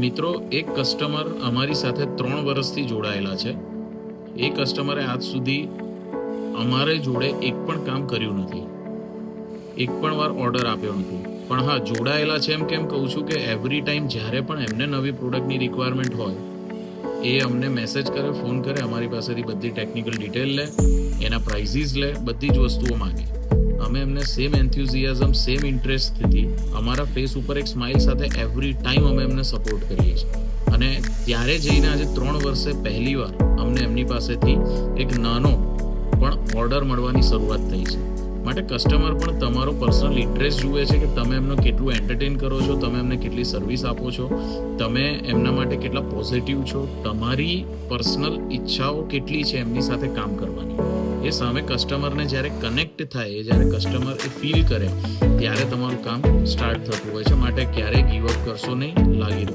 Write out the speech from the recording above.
મિત્રો, એક કસ્ટમર અમારી સાથે 3 વર્ષથી જોડાયેલા છે. એ કસ્ટમરે આજ સુધી અમારે જોડે એક પણ કામ કર્યું નથી. એક પણ વાર ઓર્ડર આપ્યો નથી. પણ હા, જોડાયેલા છે એમ કેમ કહું છું કે એવરી ટાઈમ જ્યારે પણ એમને નવી પ્રોડક્ટની રિક્વાયરમેન્ટ હોય, એ અમને મેસેજ કરે, ફોન કરે, અમારી પાસેથી બધી ટેકનિકલ ડિટેલ લે, એના પ્રાઇઝીસ લે, બધી જ વસ્તુઓ માંગે. અમે એમને સેમ એન્થ્યુઝિયાઝમ, સેમ ઇન્ટરેસ્ટથી અમારા ફેસ ઉપર એક સ્માઇલ સાથે એવરી ટાઈમ અમે એમને સપોર્ટ કરીએ છીએ. અને ત્યારે જઈને આજે 3 વર્ષે પહેલીવાર અમને એમની પાસેથી એક નાનો પણ ઓર્ડર મળવાની શરૂઆત થઈ છે. માટે કસ્ટમર પણ તમારો પર્સનલ ઇન્ટરેસ્ટ જુએ છે કે તમે એમને કેટલું એન્ટરટેન કરો છો, તમે એમને કેટલી સર્વિસ આપો છો, તમે એમના માટે કેટલા પોઝિટિવ છો, તમારી પર્સનલ ઈચ્છાઓ કેટલી છે એમની સાથે કામ કરવાની. એ સામે કસ્ટમરને જ્યારે કનેક્ટ થાય, જ્યારે કસ્ટમર એ ફીલ કરે, ત્યારે તમારું કામ સ્ટાર્ટ થતું હોય છે. માટે ક્યારેય ગીવ અપ કરશો નહીં, લાગી રહો.